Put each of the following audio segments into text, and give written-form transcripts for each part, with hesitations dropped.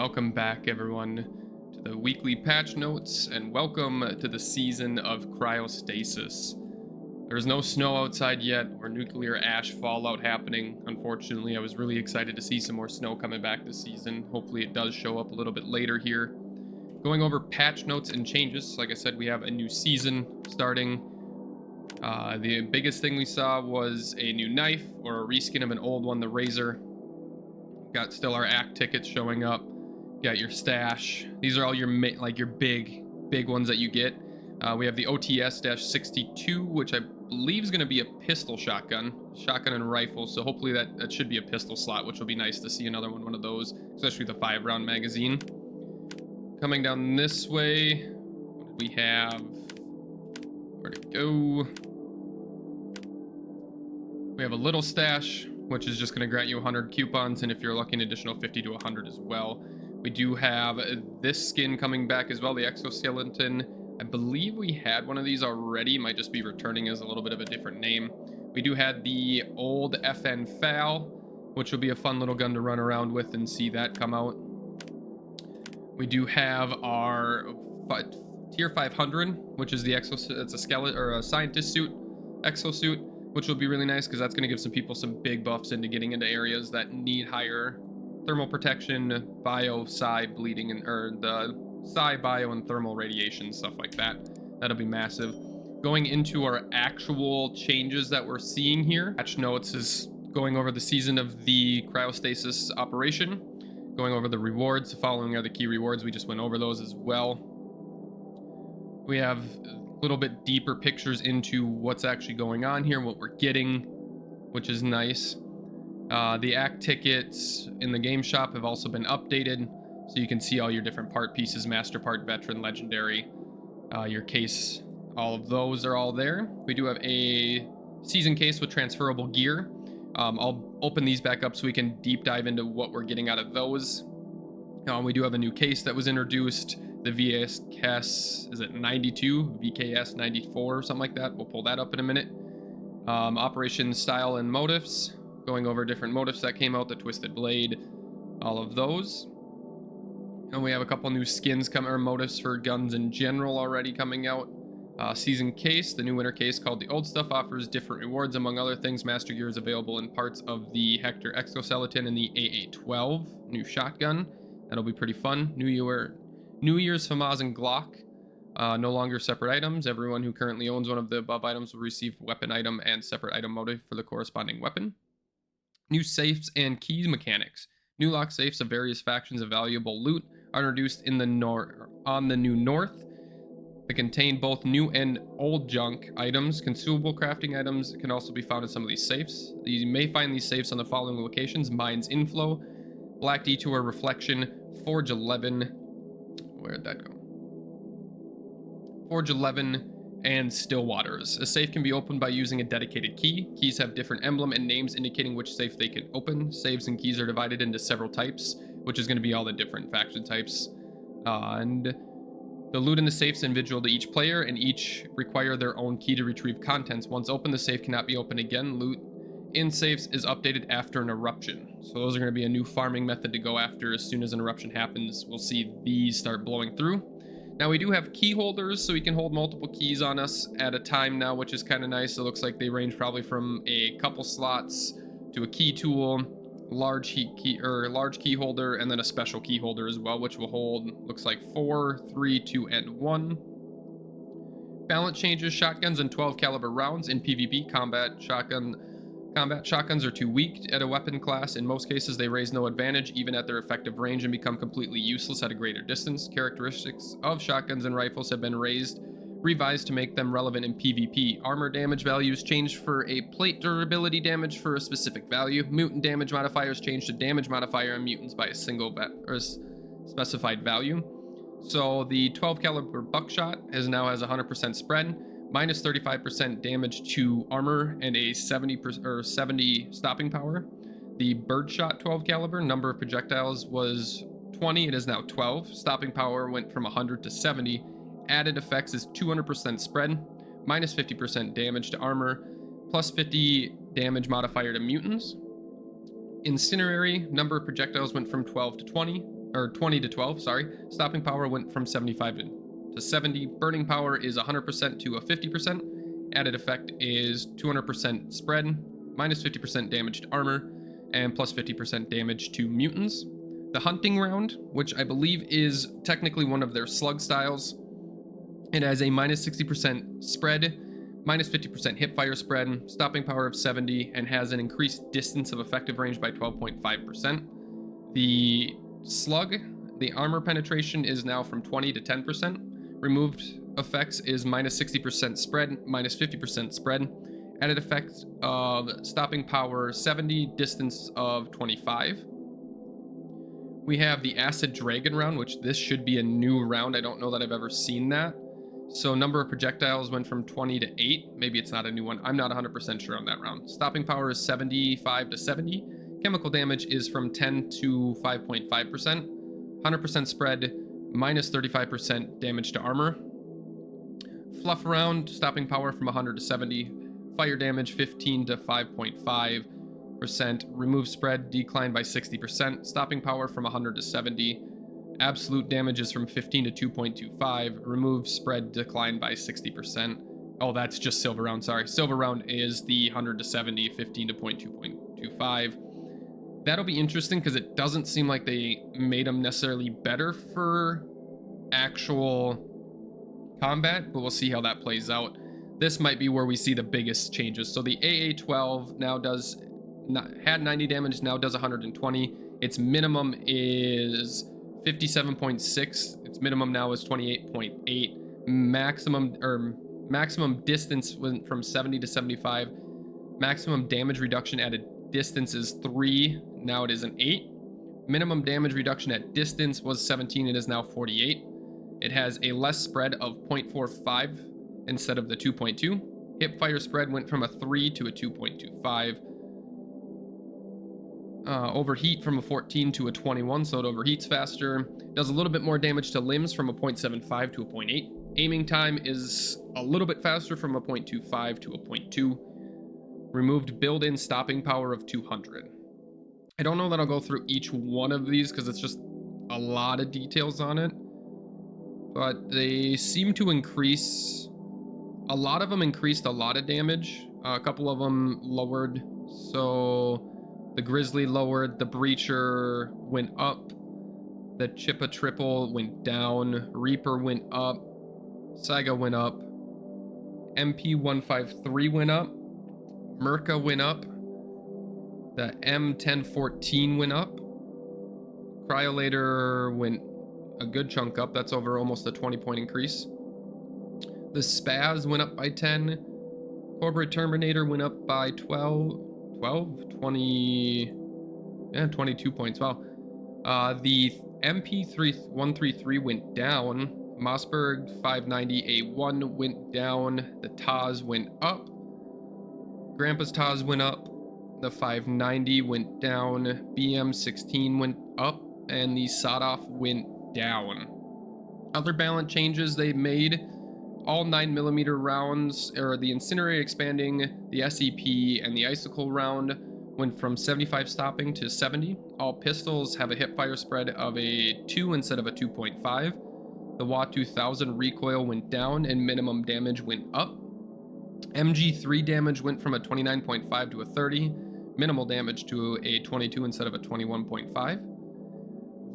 Welcome back, everyone, to the weekly patch notes, and welcome to the season of Cryostasis. There's no snow outside yet, or nuclear ash fallout happening. Unfortunately, I was really excited to see some more snow coming back this season. Hopefully it does show up a little bit later here. Going over patch notes and changes. Like I said, we have a new season starting. The biggest thing we saw was a new knife, or a reskin of an old one, the Razor. Got still our act tickets showing up. Got your stash. These are all your your big ones that you get. We have the OTS-62, which I believe is going to be a pistol shotgun and rifle. So hopefully that should be a pistol slot, which will be nice to see another one of those, especially with a 5-round magazine. Coming down this way, what did we have? Where'd it go? We have a little stash, which is just going to grant you 100 coupons, and if you're lucky, an additional 50 to 100 as well. We do have this skin coming back as well, the exoskeleton. I believe we had one of these already. Might just be returning as a little bit of a different name. We do have the Old FN FAL, which will be a fun little gun to run around with and see that come out. We do have our tier 500, which is the it's a skeleton or a scientist suit, exosuit, which will be really nice because that's going to give some people some big buffs into getting into areas that need higher thermal protection, bio, psi, bleeding, or the psi, bio, and thermal radiation, stuff like that. That'll be massive. Going into our actual changes that we're seeing here, patch notes is going over the season of the cryostasis operation, going over the rewards. The following are the key rewards. We just went over those as well. We have a little bit deeper pictures into what's actually going on here, what we're getting, which is nice. The act tickets in the game shop have also been updated, so you can see all your different part pieces, master part, veteran, legendary, your case, all of those are all there. We do have a season case with transferable gear. I'll open these back up so we can deep dive into what we're getting out of those. We do have a new case that was introduced, the VKS, is it 92? VKS 94 or something like that. We'll pull that up in a minute. Operation style and motifs, going over different motifs that came out, the Twisted Blade, all of those. And we have a couple new skins or motifs for guns in general already coming out. Season case, the new winter case called the Old Stuff, offers different rewards. Among other things, master gear is available in parts of the Hector exoskeleton and the AA-12 new shotgun. That'll be pretty fun. New Year's FAMAS and Glock, no longer separate items. Everyone who currently owns one of the above items will receive weapon item and separate item motive for the corresponding weapon. New safes and keys mechanics. New lock safes of various factions of valuable loot are introduced in the on the new north. They contain both new and old junk items. Consumable crafting items can also be found in some of these safes. You may find these safes on the following locations: Mines Inflow, Black Detour, Reflection, Forge 11. Where'd that go? Forge 11 and Stillwaters. A safe can be opened by using a dedicated key. Keys have different emblem and names indicating which safe they can open. Saves and keys are divided into several types, which is going to be all the different faction types. And the loot in the safes is individual to each player, and each require their own key to retrieve contents. Once opened, the safe cannot be opened again. Loot in safes is updated after an eruption. So those are going to be a new farming method to go after. As soon as an eruption happens, we'll see these start blowing through. Now we do have key holders, so we can hold multiple keys on us at a time now, which is kind of nice. It looks like they range probably from a couple slots to a key tool, large key holder, and then a special key holder as well, which will hold, looks like 4, 3, 2, and 1. Balance changes: shotguns and 12 caliber rounds in PvP. Combat shotguns are too weak at a weapon class. In most cases, they raise no advantage even at their effective range and become completely useless at a greater distance. Characteristics of shotguns and rifles have been revised to make them relevant in PvP. Armor damage values changed for a plate durability damage for a specific value. Mutant damage modifiers changed to damage modifier on mutants by a single specified value. So the 12 caliber buckshot now has 100% spread, minus 35% damage to armor, and a 70 stopping power. The birdshot 12 caliber, number of projectiles was 20, it is now 12. Stopping power went from 100 to 70. Added effects is 200% spread, minus 50% damage to armor, plus 50 damage modifier to mutants. Incinerary, number of projectiles went from 12 to 20, or 20 to 12, sorry. Stopping power went from 75 to 70. Burning power is 100% to a 50%. Added effect is 200% spread, minus 50% damage to armor, and plus 50% damage to mutants. The hunting round, which I believe is technically one of their slug styles, it has a minus 60% spread, minus 50% hipfire spread, stopping power of 70, and has an increased distance of effective range by 12.5%. The slug, the armor penetration is now from 20 to 10%. Removed effects is minus 60% spread, minus 50% spread. Added effect of stopping power 70, distance of 25. We have the Acid Dragon round, which this should be a new round. I don't know that I've ever seen that. So number of projectiles went from 20 to 8. Maybe it's not a new one. I'm not 100% sure on that round. Stopping power is 75 to 70. Chemical damage is from 10 to 5.5%. 100% spread, minus 35% damage to armor. Fluff round, stopping power from 100 to 70. Fire damage 15 to 5.5%. Remove spread, decline by 60%. Stopping power from 100 to 70. Absolute damage is from 15 to 2.25. Remove spread, decline by 60%. Oh, that's just silver round, sorry. Silver round is the 100 to 70, 15 to 2.25. That'll be interesting because it doesn't seem like they made them necessarily better for actual combat, but we'll see how that plays out. This might be where we see the biggest changes. So the AA-12 now had 90 damage, now does 120. Its minimum is 57.6. Its minimum now is 28.8. Maximum distance went from 70 to 75. Maximum damage reduction at a distance is 3. Now it is an 8. Minimum damage reduction at distance was 17. It is now 48. It has a less spread of 0.45 instead of the 2.2. Hip fire spread went from a 3 to a 2.25. Overheat from a 14 to a 21, so it overheats faster. Does a little bit more damage to limbs from a 0.75 to a 0.8. Aiming time is a little bit faster from a 0.25 to a 0.2. Removed build-in stopping power of 200. I don't know that I'll go through each one of these because it's just a lot of details on it. But they seem to increase... A lot of them increased a lot of damage. A couple of them lowered. So the Grizzly lowered, the Breacher went up, the Chippa Triple went down, Reaper went up, Saiga went up, MP153 went up, Merca went up, the M1014 went up, Cryolator went a good chunk up. That's over almost a 20-point increase. The Spaz went up by 10. Cobra Terminator went up by 22 points. Wow. The MP133 went down. Mossberg 590A1 went down. The Taz went up. Grandpa's Taz went up. The 590 went down. BM16 went up. And the Sawed-Off went down. Other balance changes they made: all 9mm rounds, or the Incinerator expanding, the SEP, and the Icicle round went from 75 stopping to 70. All pistols have a hipfire spread of a 2 instead of a 2.5. The WA-2000 recoil went down and minimum damage went up. MG3 damage went from a 29.5 to a 30. Minimal damage to a 22 instead of a 21.5.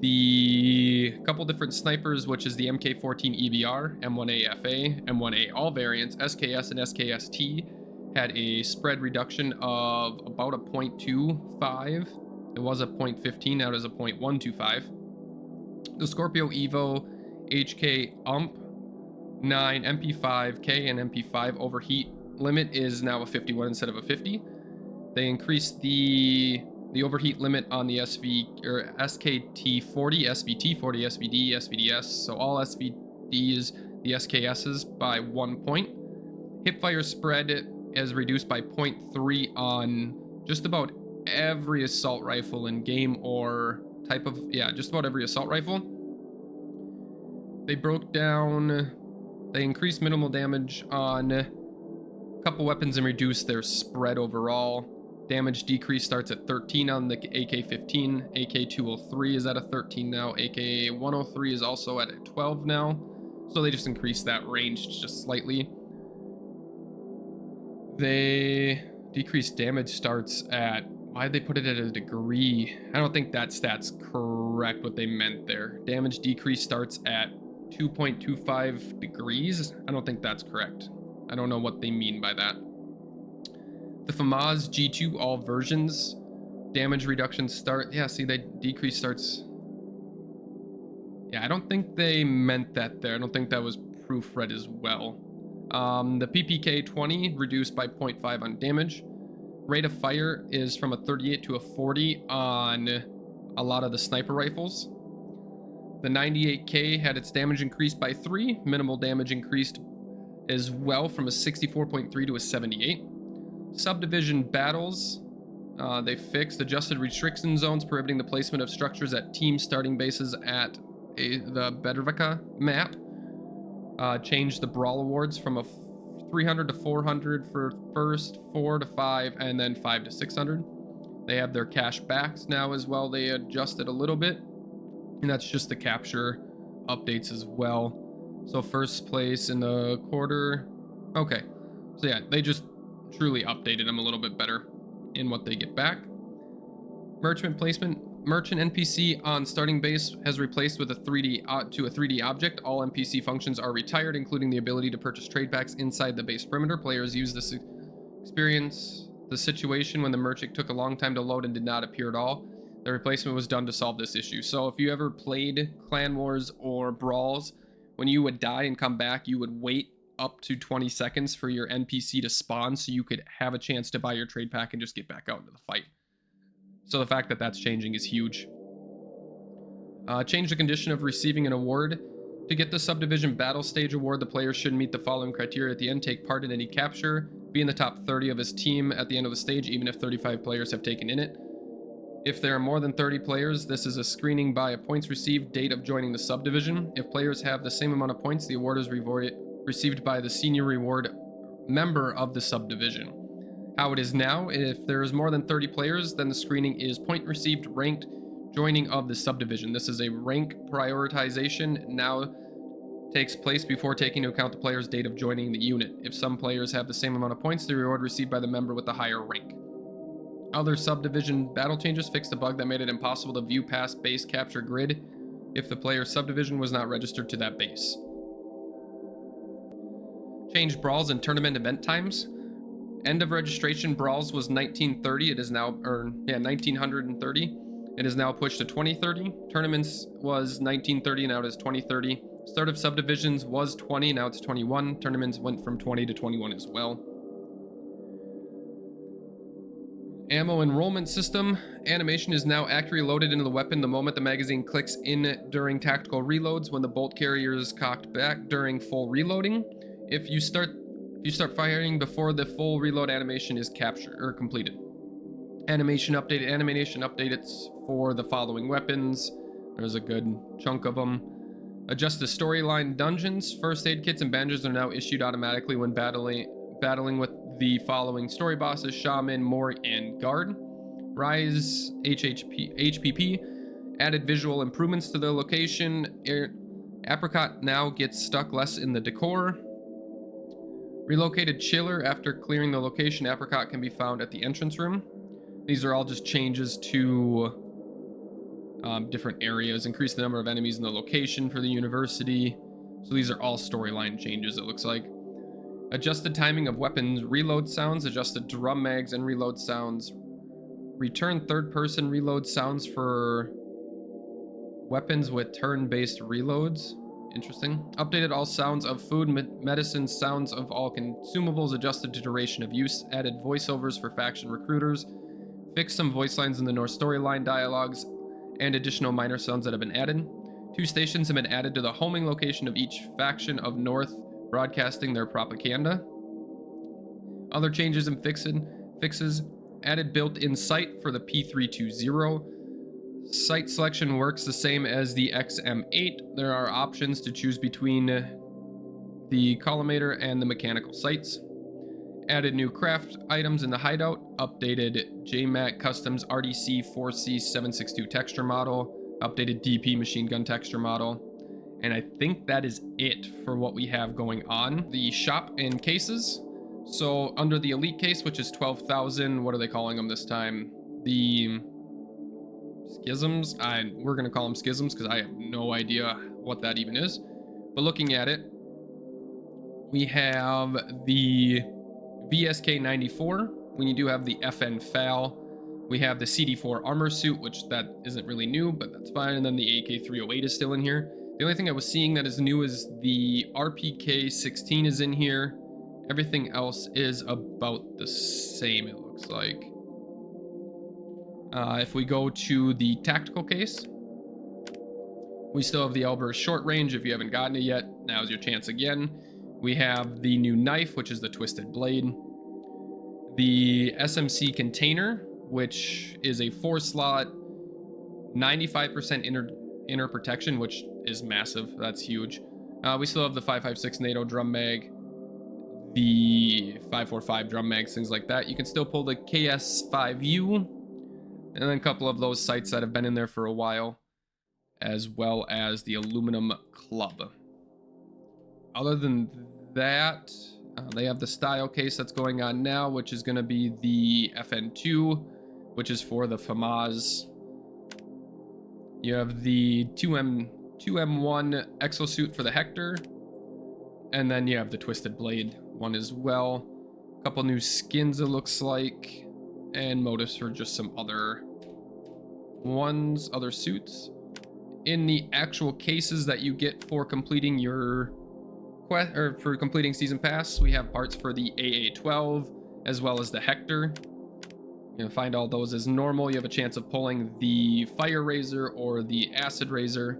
The couple different snipers, which is the MK14 EBR, M1A FA, M1A all variants, SKS and SKST, had a spread reduction of about a 0.25. It was a 0.15, now it is a 0.125. The Scorpio Evo HK UMP 9 MP5K and MP5 overheat limit is now a 51 instead of a 50. They increased the overheat limit on the SKT40, SVT40, SVD, SVDS, so all SVDs, the SKSs, by 1 point. Hipfire spread is reduced by 0.3 on just about every assault rifle in game, or type of, just about every assault rifle. They increased minimal damage on a couple weapons and reduced their spread overall. Damage decrease starts at 13 on the AK-15. AK-203 is at a 13 now. AK-103 is also at a 12 now. So they just increased that range just slightly. They decreased damage starts at... Why'd they put it at a degree? I don't think that stat's correct what they meant there. Damage decrease starts at 2.25 degrees. I don't think that's correct. I don't know what they mean by that. The FAMAS G2 all versions damage reduction start. Yeah, see, they decrease starts. Yeah, I don't think they meant that there. I don't think that was proofread as well. The PPK 20 reduced by 0.5 on damage. Rate of fire is from a 38 to a 40 on a lot of the sniper rifles. The 98K had its damage increased by 3. Minimal damage increased as well from a 64.3 to a 78. Subdivision battles, they fixed adjusted restriction zones prohibiting the placement of structures at team starting bases at the Bedrivka map. Changed the brawl awards from a 300 to 400 for first, 4 to 5, and then 5 to 600. They have their cash backs now as well. They adjusted a little bit, and that's just the capture updates as well. So first place in the quarter. Okay, so yeah, they just truly updated them a little bit better in what they get back. Merchant placement. Merchant NPC on starting base has replaced with a 3D object. All NPC functions are retired, including the ability to purchase trade packs inside the base perimeter. Players use this experience the situation when the merchant took a long time to load and did not appear at all. The replacement was done to solve this issue. So if you ever played Clan Wars or Brawls, when you would die and come back, you would wait up to 20 seconds for your NPC to spawn so you could have a chance to buy your trade pack and just get back out into the fight. So the fact that that's changing is huge. Change the condition of receiving an award. To get the Subdivision Battle Stage Award, the player should meet the following criteria at the end: take part in any capture, be in the top 30 of his team at the end of the stage, even if 35 players have taken in it. If there are more than 30 players, this is a screening by a points received date of joining the subdivision. If players have the same amount of points, the award is received by the senior reward member of the subdivision. How it is now, if there is more than 30 players, then the screening is point received, ranked, joining of the subdivision. This is a rank prioritization now takes place before taking into account the player's date of joining the unit. If some players have the same amount of points, the reward received by the member with the higher rank. Other subdivision battle changes fixed a bug that made it impossible to view past base capture grid if the player's subdivision was not registered to that base. Changed brawls and tournament event times. End of registration brawls was 1930. It is now, 1930. It is now pushed to 2030. Tournaments was 1930, now it is 2030. Start of subdivisions was 20, now it's 21. Tournaments went from 20 to 21 as well. Ammo enrollment system. Animation is now accurately loaded into the weapon the moment the magazine clicks in during tactical reloads, when the bolt carrier is cocked back during full reloading. If you start firing before the full reload animation is captured or completed. Animation updated for the following weapons. There's a good chunk of them. Adjust the storyline dungeons. First aid kits and bandages are now issued automatically when battling with the following story bosses: Shaman, Morgue, and Guard. Rise HPP. Added visual improvements to the location. Apricot now gets stuck less in the decor. Relocated chiller. After clearing the location, Apricot can be found at the entrance room. These are all just changes to different areas. Increase the number of enemies in the location for the university. So these are all storyline changes, it looks like. Adjusted timing of weapons reload sounds. Adjusted drum mags and reload sounds. Return third-person reload sounds for weapons with turn-based reloads. Interesting. Updated all sounds of food, medicine, sounds of all consumables. Adjusted to duration of use. Added voiceovers for faction recruiters. Fixed some voice lines in the North storyline dialogues, and additional minor sounds that have been added. 2 stations have been added to the homing location of each faction of North, broadcasting their propaganda. Other changes and fixes. Added built-in sight for the P320. Sight selection works the same as the XM8. There are options to choose between the collimator and the mechanical sights. Added new craft items in the hideout, updated JMAC Customs RDC 4C 762 texture model, updated DP machine gun texture model, and I think that is it for what we have going on. The shop and cases. So under the elite case, which is 12,000, what are they calling them this time? The schisms. We're gonna call them schisms because I have no idea what that even is. But looking at it, we have the VSK 94. We do have the FN FAL. We have the CD4 armor suit, which that isn't really new, but that's fine. And then the AK 308 is still in here. The only thing I was seeing that is new is the RPK 16 is in here. Everything else is about the same, it looks like. If we go to the tactical case, we still have the Elber short range. If you haven't gotten it yet, now's your chance again. We have the new knife, which is the twisted blade. The SMC container, which is a 4-slot, 95% inner protection, which is massive. That's huge. We still have the 5.56 NATO drum mag, the 5.45 drum mags, things like that. You can still pull the KS5U, and then a couple of those sights that have been in there for a while, as well as the aluminum club. Other than that, they have the style case that's going on now, which is going to be the FN2, which is for the FAMAS. You have the 2M1 exosuit for the Hector, and then you have the twisted blade one as well. A couple new skins, it looks like, and motifs for just some other ones, other suits. In the actual cases that you get for completing your quest, or for completing season pass, we have parts for the AA-12 as well as the Hector. You're gonna find all those as normal. You have a chance of pulling the Fire Razor or the Acid Razor.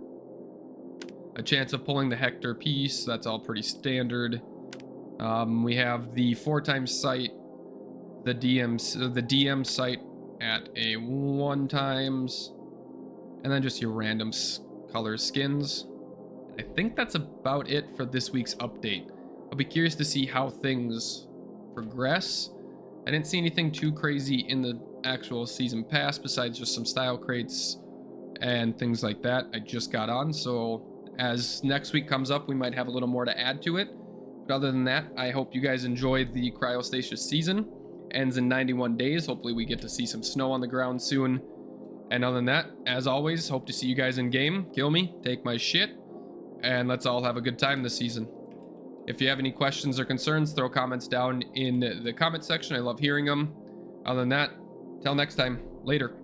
A chance of pulling the Hector piece. That's all pretty standard. We have the 4x sight, the DM sight at a 1x, and then just your random color skins. I think that's about it for this week's update. I'll be curious to see how things progress. I didn't see anything too crazy in the actual season pass besides just some style crates and things like that I just got on. So as next week comes up, we might have a little more to add to it. But other than that, I hope you guys enjoyed the Cryostasis season. Ends in 91 days. Hopefully we get to see some snow on the ground soon. And other than that, as always, hope to see you guys in game. Kill me, take my shit, and let's all have a good time this season. If you have any questions or concerns, throw comments down in the comment section. I love hearing them. Other than that, till next time, later.